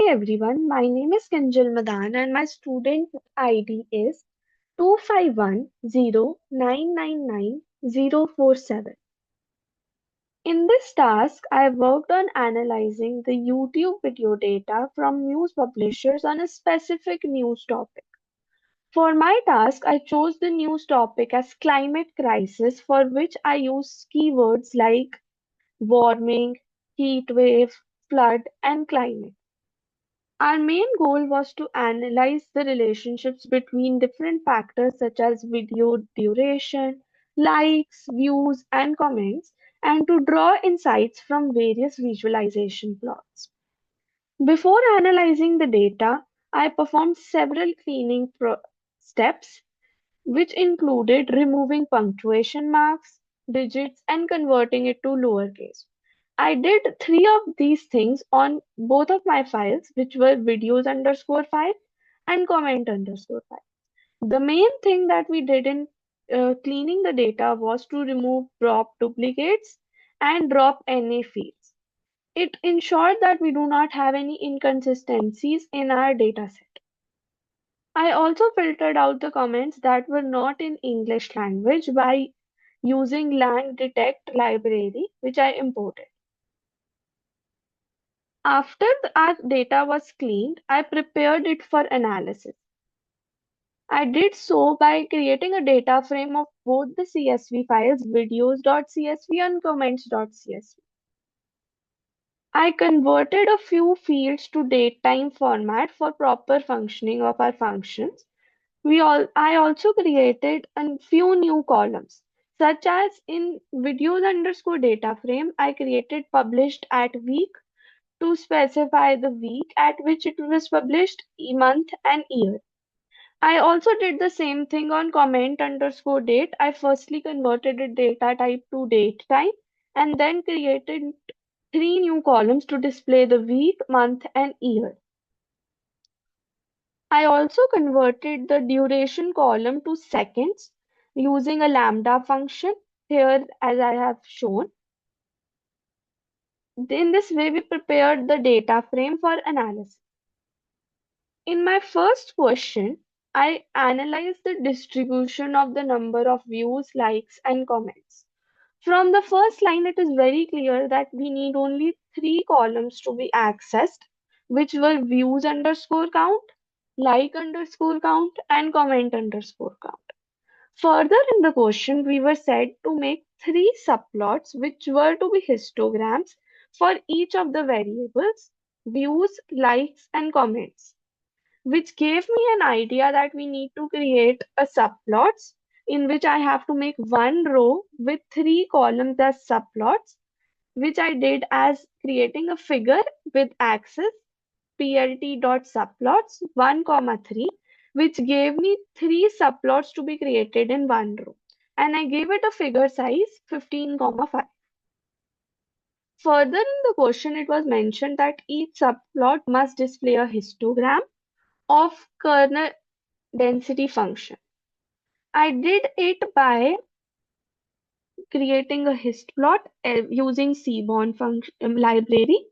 everyone, my name is Kanjal Madan and my student ID is 25109999047. In this task, I worked on analyzing the YouTube video data from news publishers on a specific news topic. For my task, I chose the news topic as climate crisis, for which I used keywords like warming, heat wave, flood, and climate. Our main goal was to analyze the relationships between different factors such as video duration, likes, views, and comments, and to draw insights from various visualization plots. Before analyzing the data, I performed several cleaning steps, which included removing punctuation marks, digits, and converting it to lowercase. I did three of these things on both of my files, which were videos underscore file and comment underscore file. The main thing that we did in cleaning the data was to remove drop duplicates and drop NA fields. It ensured that we do not have any inconsistencies in our dataset. I also filtered out the comments that were not in English language by using LangDetect library, which I imported. After our data was cleaned, I prepared it for analysis. I did so by creating a data frame of both the CSV files, videos.csv and comments.csv. I converted a few fields to date-time format for proper functioning of our functions. I also created a few new columns, such as in videos underscore data frame, I created published at week to specify the week at which it was published, month, and year. I also did the same thing on comment underscore date. I firstly converted a data type to date time and then created three new columns to display the week, month, and year. I also converted the duration column to seconds using a lambda function here as I have shown. In this way, we prepared the data frame for analysis. In my first question, I analyzed the distribution of the number of views, likes, and comments. From the first line, it is very clear that we need only three columns to be accessed, which were views underscore count, like underscore count, and comment underscore count. Further in the question, we were said to make three subplots, which were to be histograms for each of the variables, views, likes, and comments, which gave me an idea that we need to create a subplots in which I have to make one row with three columns as subplots, which I did as creating a figure with axis plt.subplots 1, 3, which gave me three subplots to be created in one row. And I gave it a figure size 15, 5. Further in the question, it was mentioned that each subplot must display a histogram of kernel density function. I did it by creating a histplot using Seaborn function library.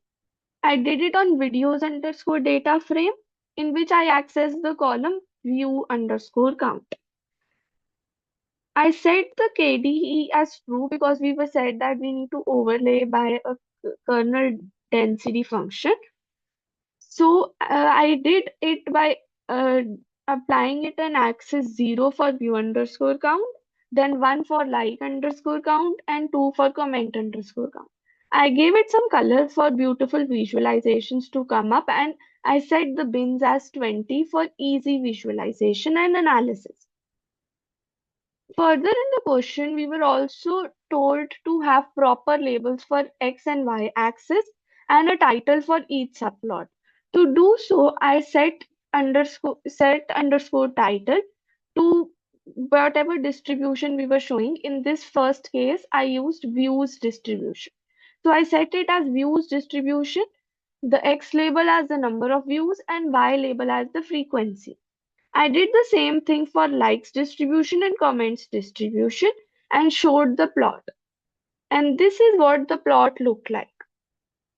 I did it on videos underscore data frame in which I access the column view underscore count. I set the KDE as true because we were said that we need to overlay by a kernel density function. So I did it by applying it an axis 0 for view underscore count, then 1 for like underscore count, and 2 for comment underscore count. I gave it some colors for beautiful visualizations to come up, and I set the bins as 20 for easy visualization and analysis. Further in the question, we were also told to have proper labels for X and Y axis and a title for each subplot. To do so, I set underscore title to whatever distribution we were showing. In this first case, I used views distribution. So I set it as views distribution, the X label as the number of views, and Y label as the frequency. I did the same thing for likes distribution and comments distribution and showed the plot. And this is what the plot looked like.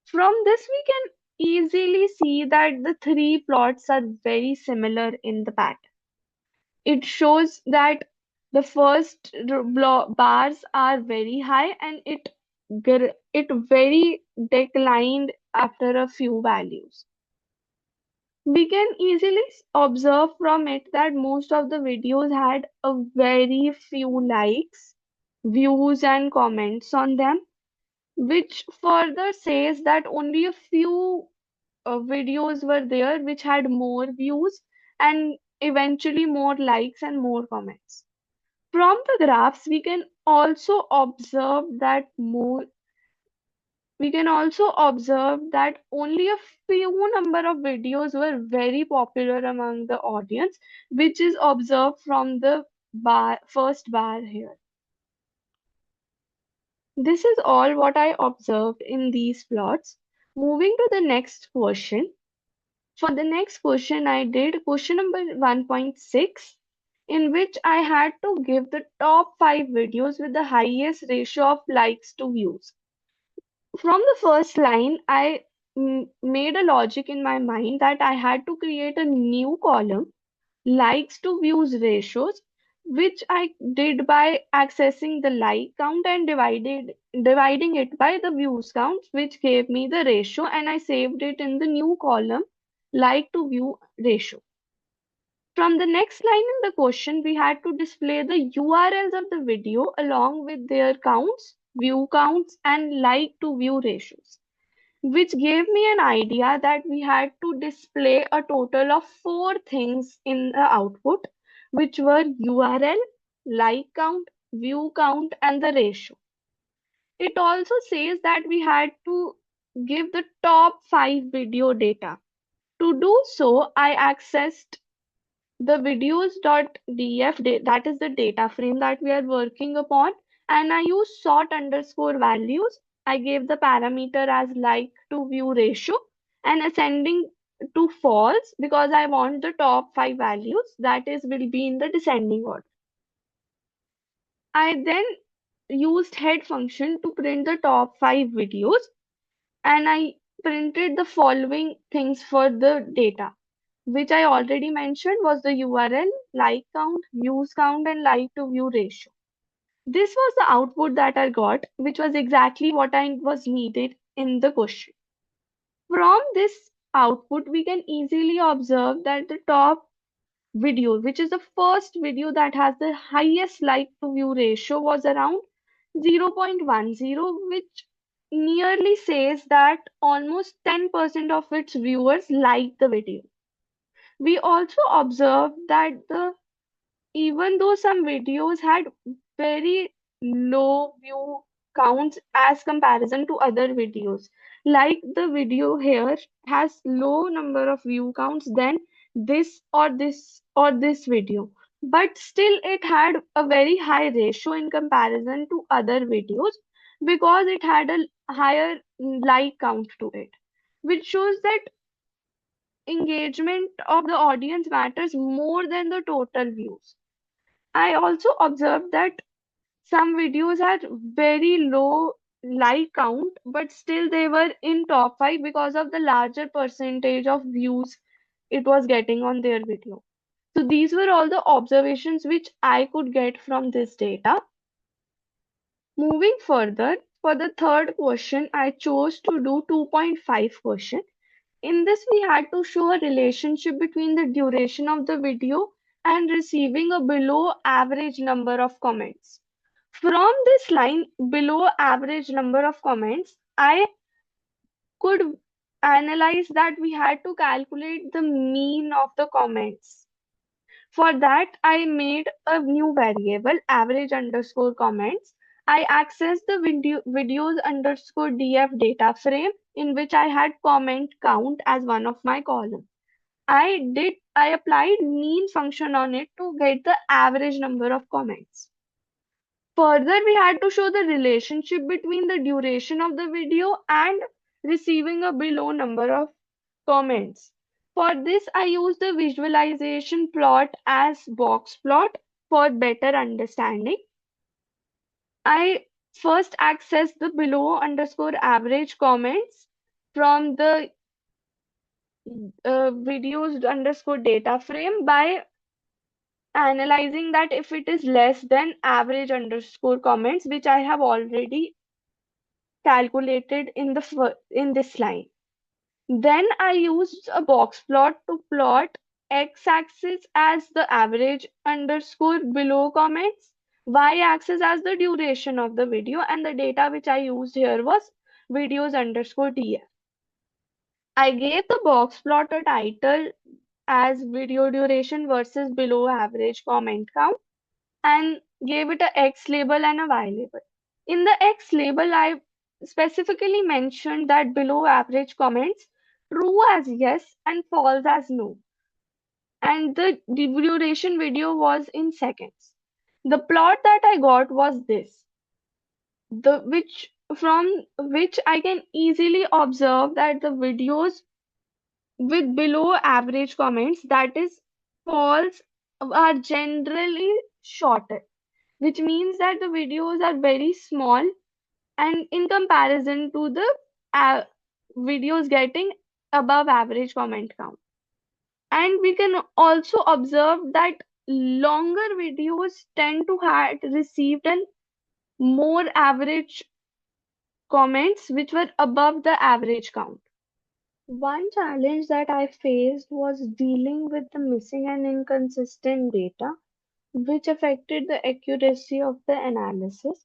From this, we can easily see that the three plots are very similar in the pattern. It shows that the first bars are very high and it very declined after a few values. We can easily observe from it that most of the videos had a very few likes, views, and comments on them, which further says that only a few videos were there which had more views and eventually more likes and more comments. From the graphs, we can also observe that only a few number of videos were very popular among the audience, which is observed from the first bar here. This is all what I observed in these plots. Moving to the next question. For the next question, I did question number 1.6, in which I had to give the top 5 videos with the highest ratio of likes to views. From the first line, I made a logic in my mind that I had to create a new column, likes to views ratios, which I did by accessing the like count and dividing it by the views count, which gave me the ratio, and I saved it in the new column, like to view ratio. From the next line in the question, we had to display the URLs of the video along with their counts, view counts, and like to view ratios, which gave me an idea that we had to display a total of four things in the output, which were URL, like count, view count, and the ratio. It also says that we had to give the top 5 video data. To do so, I accessed the videos.df, that is the data frame that we are working upon, and I use sort underscore values. I gave the parameter as like to view ratio and ascending to false because I want the top 5 values, that is will be in the descending order. I then used head function to print the top 5 videos, and I printed the following things for the data, which I already mentioned was the URL, like count, views count, and like to view ratio. This was the output that I got, which was exactly what I was needed in the question. From this output, we can easily observe that the top video, which is the first video that has the highest like to view ratio, was around 0.10, which nearly says that almost 10% of its viewers liked the video. We also observed that even though some videos had very low view counts as comparison to other videos, like the video here has low number of view counts than this video, but still it had a very high ratio in comparison to other videos because it had a higher like count to it, which shows that engagement of the audience matters more than the total views. I also observed that some videos had very low like count, but still they were in top 5 because of the larger percentage of views it was getting on their video. So these were all the observations which I could get from this data. Moving further, for the third question, I chose to do 2.5 question. In this, we had to show a relationship between the duration of the video and receiving a below average number of comments. From this line, below average number of comments, I could analyze that we had to calculate the mean of the comments. For that, I made a new variable, average underscore comments. I accessed the videos underscore df data frame in which I had comment count as one of my columns. I applied mean function on it to get the average number of comments. Further, we had to show the relationship between the duration of the video and receiving a below number of comments. For this, I used the visualization plot as box plot for better understanding. I first accessed the below underscore average comments from the videos underscore data frame by analyzing that if it is less than average underscore comments, which I have already calculated in in this line. Then I used a box plot to plot x-axis as the average underscore below comments, y-axis as the duration of the video, and the data which I used here was videos underscore df. I gave the box plot a title as video duration versus below average comment count and gave it a X label and a Y label. In the X label, I specifically mentioned that below average comments true as yes and false as no. And the duration video was in seconds. The plot that I got was this, the which from which I can easily observe that the videos with below average comments, that is false, are generally shorter, which means that the videos are very small and in comparison to the uh, videos getting above average comment count. And we can also observe that longer videos tend to have received an more average comments which were above the average count. One challenge that I faced was dealing with the missing and inconsistent data, which affected the accuracy of the analysis.